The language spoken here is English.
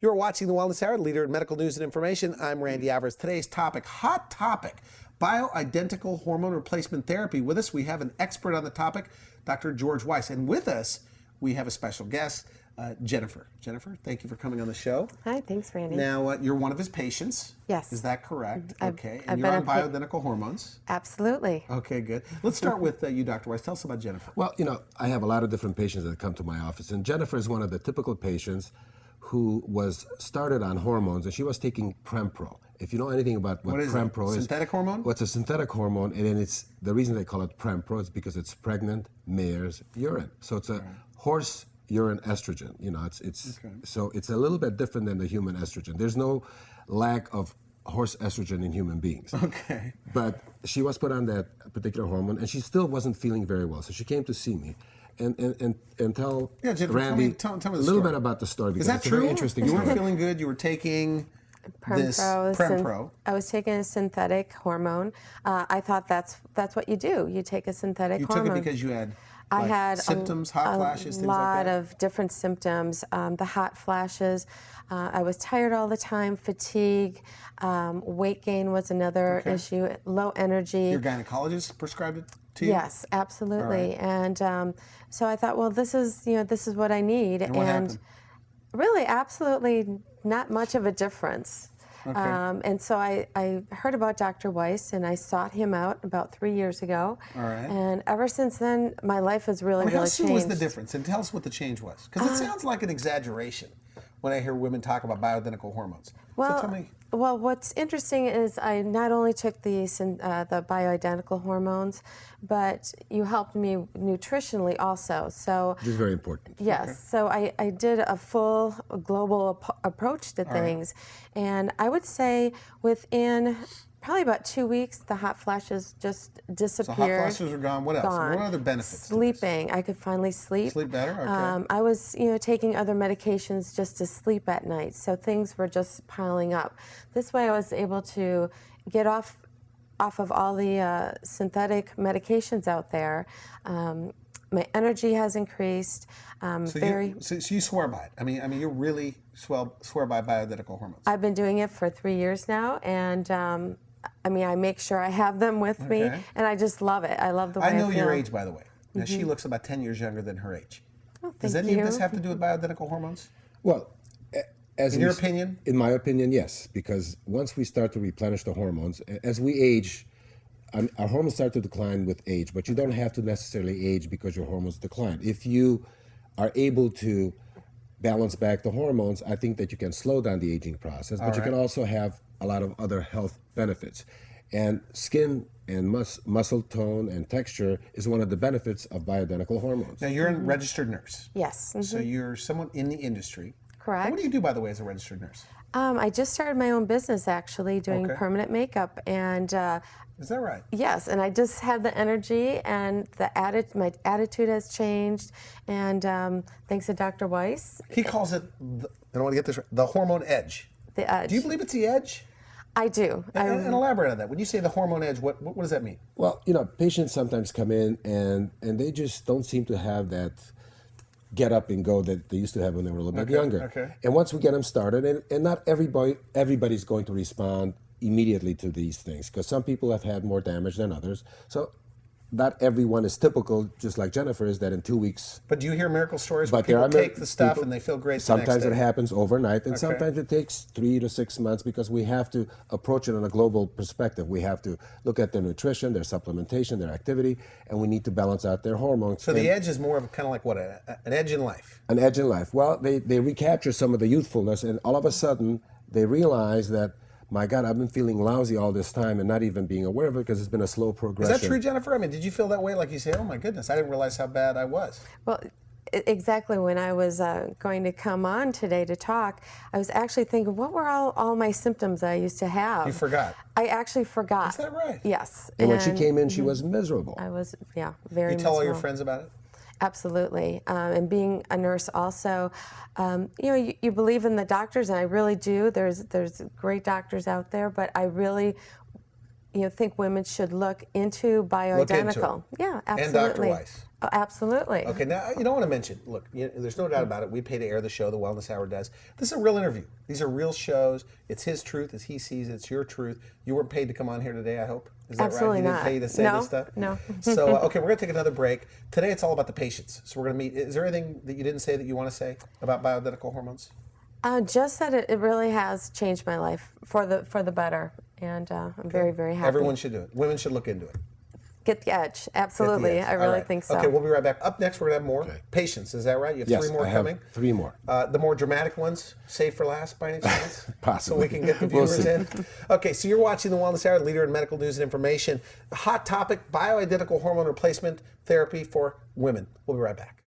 You're watching The Wellness Hour, leader in medical news and information. I'm Randy Alvarez. Today's topic, hot topic, bioidentical hormone replacement therapy. With us, we have an expert on the topic, Dr. George Weiss. And with us, we have a special guest, Jennifer. Jennifer, thank you for coming on the show. Hi, thanks, Randy. Now, you're one of his patients. Yes. Is that correct? Okay. And I've you're been on bioidentical hormones. Absolutely. Okay, good. Let's start with you, Dr. Weiss. Tell us about Jennifer. Well, I have a lot of different patients that come to my office, and Jennifer is one of the typical patients who was started on hormones, and she was taking Prempro. If you know anything about what Prempro is, synthetic hormone? What's a synthetic hormone, and then it's the reason they call it Prempro is because it's pregnant mare's urine. So it's a horse urine estrogen. So it's a little bit different than the human estrogen. There's no lack of horse estrogen in human beings. Okay. But she was put on that particular hormone, and she still wasn't feeling very well. So she came to see me. And tell Jennifer, Randy tell me a little bit about the story, because is that it's a true? very interesting You story. weren't feeling good. You were taking Prempro. I was taking a synthetic hormone. I thought that's what you do. You take a synthetic hormone. You took it because you had I had symptoms, hot flashes, things like that? A lot of different symptoms. The hot flashes. I was tired all the time, fatigue, weight gain was another issue, low energy. Your gynecologist prescribed it to you? Yes, absolutely. And so I thought, well, this is what I need. And what happened? Really, absolutely not much of a difference. Okay. And so I heard about Dr. Weiss, and I sought him out about 3 years ago. All right. And ever since then, my life has really How changed. soon was the difference? And tell us what the change was. Because it sounds like an exaggeration when I hear women talk about bioidentical hormones. Well, so tell me. Well, what's interesting is I not only took the bioidentical hormones, but you helped me nutritionally also. So Which is very important. yes, Okay. so I did a full global approach to things, and I would say within probably about 2 weeks, the hot flashes just disappeared. So hot flashes are gone. What else? Gone. What other benefits? Sleeping. I could finally sleep. Sleep better? Okay. I was, taking other medications just to sleep at night, so things were just piling up. This way, I was able to get off of all the synthetic medications out there. My energy has increased. So you swear by it. I mean, you really swear by bioidentical hormones. I've been doing it for 3 years now, and I make sure I have them with me, and I just love it. I love the way I feel. know your age, by the way. Now, she looks about 10 years younger than her age. Oh, Does any of this have to do with bioidentical hormones? Well, In your opinion? In my opinion, yes, because once we start to replenish the hormones, as we age, our hormones start to decline with age, but you don't have to necessarily age because your hormones decline. If you are able to balance back the hormones, I think that you can slow down the aging process, but you can also have a lot of other health benefits. And skin and muscle tone and texture is one of the benefits of bioidentical hormones. Now, you're a registered nurse. Yes. So you're someone in the industry. Correct. And what do you do, by the way, as a registered nurse? I just started my own business, actually, doing permanent makeup, and Is that right? yes, and I just have the energy, and my attitude has changed, and thanks to Dr. Weiss. He calls it, I want to get this right, the hormone edge. The edge. Do you believe it's the edge? I do. And elaborate on that. When you say the hormone edge, what does that mean? Well, patients sometimes come in and they just don't seem to have that get up and go that they used to have when they were a little bit younger. Okay. And once we get them started, and not everybody's going to respond immediately to these things, because some people have had more damage than others. So not everyone is typical, just like Jennifer is, that in 2 weeks. But do you hear miracle stories where But there people are take the stuff people- and they feel great the Sometimes next it day? happens overnight, and sometimes it takes 3 to 6 months, because we have to approach it on a global perspective. We have to look at their nutrition, their supplementation, their activity, and we need to balance out their hormones. So the edge is more of kind of like what, an edge in life? An edge in life. Well, they recapture some of the youthfulness, and all of a sudden they realize that, my God, I've been feeling lousy all this time and not even being aware of it, because it's been a slow progression. Is that true, Jennifer? I mean, did you feel that way? Like you say, oh my goodness, I didn't realize how bad I was. Well, exactly. When I was going to come on today to talk, I was actually thinking, what were all my symptoms I used to have? You forgot. I actually forgot. Is that right? Yes. And when she came in, she was miserable. I was, very You tell all your miserable. friends about it? Absolutely. And being a nurse also, you believe in the doctors, and I really do. There's great doctors out there, but I really, think women should look into bioidentical. Yeah, absolutely. And Dr. Weiss. Oh, absolutely. Okay, now you don't want to mention, look, there's no doubt about it. We pay to air the show, the Wellness Hour does. This is a real interview. These are real shows. It's his truth as he sees it. It's your truth. You weren't paid to come on here today, I hope. Is that Absolutely right? He not. didn't pay you to say No, this stuff? no. So, okay, we're going to take another break. Today it's all about the patients. So we're going to meet. Is there anything that you didn't say that you want to say about bioidentical hormones? Just that it really has changed my life for the better, and I'm very, very happy. Everyone should do it. Women should look into it. Get the edge. Absolutely. Get the edge. I really All right. think so. Okay, we'll be right back. Up next, we're going to have more patients. Is that right? You have Yes, 3 more I have coming? 3 more. The more dramatic ones, save for last by any chance? Possibly. So we can get the We'll viewers see. in. Okay, so you're watching the Wellness Hour, leader in medical news and information. Hot topic, bioidentical hormone replacement therapy for women. We'll be right back.